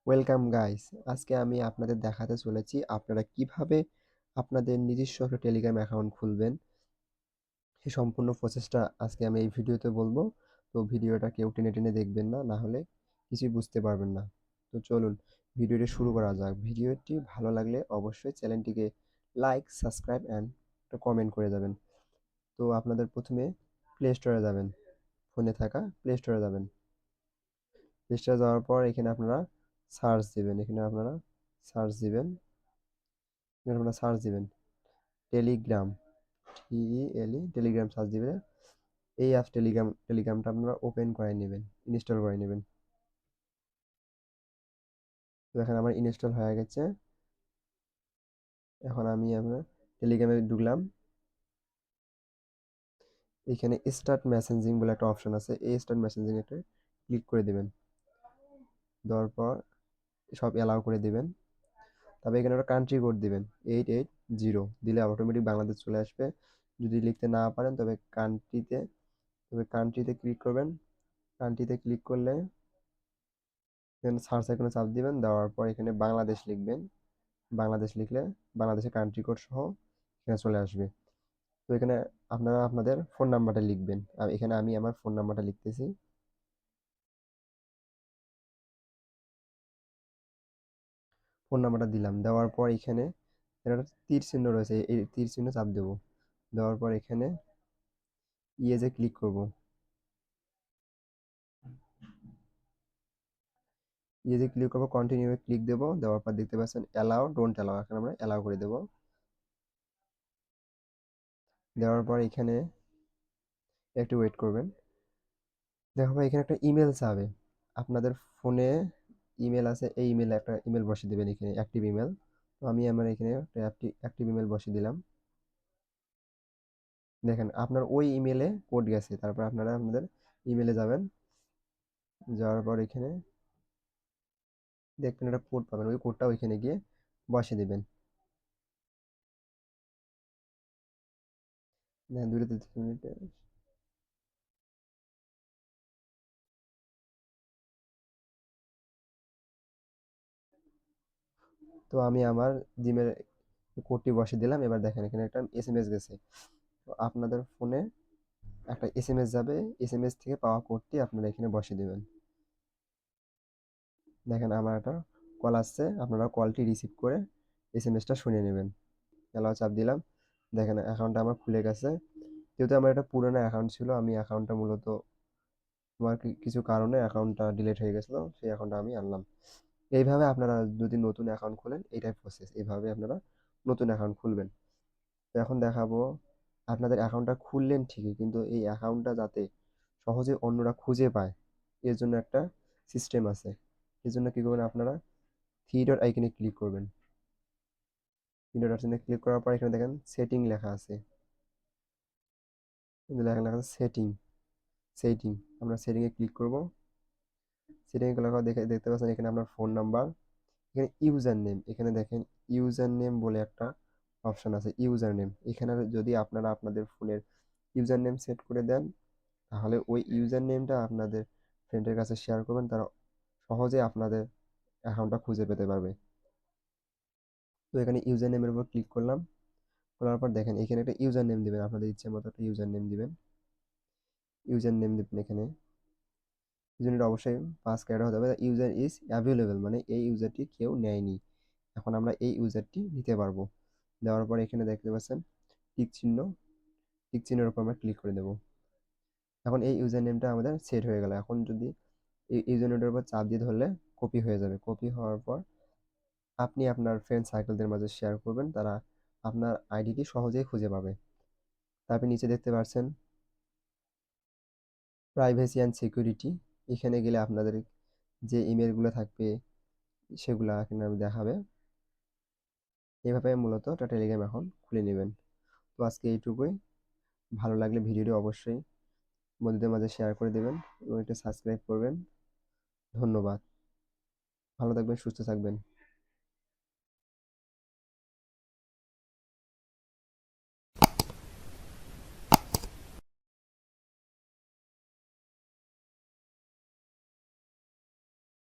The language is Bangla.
Welcome guys. আজকে আমি আপনাদের দেখাতে চলেছি আপনারা কিভাবে আপনাদের নিজস্ব একটা টেলিগ্রাম অ্যাকাউন্ট খুলবেন। এই সম্পূর্ণ প্রসেসটা আজকে আমি এই ভিডিওতে বলবো। তো ভিডিওটা কেউ টেনে টেনে দেখবেন না, না হলে কিছুই বুঝতে পারবেন না। তো চলুন ভিডিওটি শুরু করা যাক। ভিডিওটি ভালো লাগলে অবশ্যই চ্যানেলটিকে লাইক, সাবস্ক্রাইব অ্যান্ড একটা কমেন্ট করে যাবেন। তো আপনাদের প্রথমে প্লে স্টোরে যাবেন, ফোনে থাকা প্লে স্টোরে যাবেন। প্লে স্টোরে যাওয়ার পর এখানে আপনারা সার্চ দিবেন, এখানে আপনারা সার্চ দিবেন টেলিগ্রাম, টেলিগ্রাম সার্চ দিবেন। এই অ্যাপ টেলিগ্রামটা আপনারা ওপেন করে নেবেন, ইনস্টল করে নেবেন। দেখেন আমার ইনস্টল হয়ে গেছে। এখন আমি আপনার টেলিগ্রামে ঢুকলাম। এখানে স্টার্ট মেসেঞ্জিং বলে একটা অপশন আছে, এই স্টার্ট মেসেঞ্জিং একটা ক্লিক করে দিবেন। দেওয়ার পর সব অ্যালাউ করে দিবেন। তবে এখানে একটা কান্ট্রি কোড দিবেন 880, দিলে অটোমেটিক বাংলাদেশ চলে আসবে। যদি লিখতে না পারেন তবে কান্ট্রিতে ক্লিক করবেন। কান্ট্রিতে ক্লিক করলে এখানে সার্চ আইকনে চাপ দিবেন, দেওয়ার পর এখানে বাংলাদেশ লিখবেন। বাংলাদেশ লিখলে বাংলাদেশের কান্ট্রি কোড সহ এখানে চলে আসবে। তো এখানে আপনারা আপনাদের ফোন নাম্বারটা লিখবেন। আর এখানে আমি আমার ফোন নাম্বারটা লিখতেছি। ফোন নাম্বারটা দিলাম, দেওয়ার পর এখানে একটা তীর চিহ্ন রয়েছে, এই তীর চিহ্ন চাপ দেবো। দেওয়ার পর এখানে ইয়েতে ক্লিক করব। ইয়েতে ক্লিক করবো, কন্টিনিউ ক্লিক দেবো। দেওয়ার পর দেখতে পাচ্ছেন অ্যালাউ, ডোন্ট অ্যালাউ, এখন আমরা অ্যালাউ করে দেবো। দেওয়ার পর এখানে একটু ওয়েট করবেন। দেখো ভাই, এখানে একটা ইমেল চাবে। আপনাদের ফোনে ইমেল আছে, এই ইমেলে একটা ইমেল বসিয়ে দেবেন, এখানে অ্যাক্টিভ ইমেল। তো আমি আমার এখানে একটা অ্যাক্টিভ ইমেল বসিয়ে দিলাম। দেখেন আপনার ওই ইমেলে কোড গেছে। তারপর আপনারা আপনাদের ইমেলে যাবেন। যাওয়ার পর এখানে দেখবেন একটা কোড পাবেন, ওই কোডটা ওইখানে গিয়ে বসিয়ে দিবেন। দেখেন 2 থেকে 3 মিনিটে। তো আমি আমার জিমেল কোডটি বসিয়ে দিলাম। এবার দেখেন এখানে একটা এসএমএস গেছে। তো আপনাদের ফোনে একটা এসএমএস যাবে, এসএমএস থেকে পাওয়া কোডটি আপনারা এখানে বসিয়ে দেবেন। দেখেন আমার একটা কল আসছে, আপনারা কলটি রিসিভ করে এসএমএসটা শুনে নেবেন। অ্যালাউ চাপ দিলাম। দেখেন অ্যাকাউন্টটা আমার খুলে গেছে। যেহেতু আমার একটা পুরোনো অ্যাকাউন্ট ছিল, আমি অ্যাকাউন্টটা মূলত আমার কিছু কারণে অ্যাকাউন্টটা ডিলিট হয়ে গেছিলো, সেই অ্যাকাউন্টটা আমি আনলাম। এইভাবে আপনারা যদি নতুন অ্যাকাউন্ট খোলেন, এইটাই প্রসেস, এইভাবে আপনারা নতুন অ্যাকাউন্ট খুলবেন। তো এখন দেখাবো আপনাদের অ্যাকাউন্টটা খুললেন ঠিকই, কিন্তু এই অ্যাকাউন্টটা যাতে সহজে অন্যরা খুঁজে পায়, এর জন্য একটা সিস্টেম আছে। এর জন্য কী করবেন, আপনারা থ্রি ডট আইকনে ক্লিক করবেন। থ্রি ডট আইকনে ক্লিক করার পর এখানে দেখেন সেটিং লেখা আছে, কিন্তু লেখা লেখা আছে সেটিং। আমরা সেটিংয়ে ক্লিক করব। সেটিংয়ে ক্লিক করে দেখতে পাচ্ছেন এখানে আপনার ফোন নাম্বার, এখানে ইউজার নেম, এখানে দেখেন ইউজার নেম বলে একটা অপশন আছে, ইউজার নেম। এখানে যদি আপনারা আপনাদের ফোনের ইউজার নেম সেট করে দেন, তাহলে ওই ইউজার নেমটা আপনাদের ফ্রেন্ডের কাছে শেয়ার করবেন, তারা সহজে আপনাদের অ্যাকাউন্টটা খুঁজে পেতে পারবে। তো এখানে ইউজার নেমের উপর ক্লিক করলাম। করার পর দেখেন এখানে একটা ইউজার নেম দিবেন, আপনাদের ইচ্ছে মতো একটা ইউজার নেম দিবেন। এখানে ইউজারটা অবশ্যই 5 ক্যারেক্টার হতে হবে। ইউজার ইজ অ্যাভেলেবেল মানে এই ইউজারটি কেউ নেয়নি, এখন আমরা এই ইউজারটি নিতে পারবো। দেওয়ার পর এখানে দেখতে পাচ্ছেন টিক চিহ্ন, টিক চিহ্নের উপর আমরা ক্লিক করে দেব। এখন এই ইউজার নেমটা আমাদের সেট হয়ে গেল। এখন যদি এই ইউজার নেমটার উপর চাপ দিয়ে ধরলে কপি হয়ে যাবে। কপি হওয়ার পর আপনি আপনার ফ্রেন্ড সার্কেলদের মাঝে শেয়ার করবেন, তারা আপনার আইডিটি সহজেই খুঁজে পাবে। তারপর নিচে দেখতে পাচ্ছেন প্রাইভেসি অ্যান্ড সিকিউরিটি, এখানে গেলে আপনাদের যে ইমেলগুলো থাকবে সেগুলো এখানে দেখাবে। এইভাবে মূলত একটা টেলিগ্রাম এখন খুলে নেবেন। তো আজকে এইটুকুই। ভালো লাগলে ভিডিওটি অবশ্যই বন্ধুদের মাঝে শেয়ার করে দেবেন এবং এটা সাবস্ক্রাইব করবেন। ধন্যবাদ। ভালো থাকবেন, সুস্থ থাকবেন।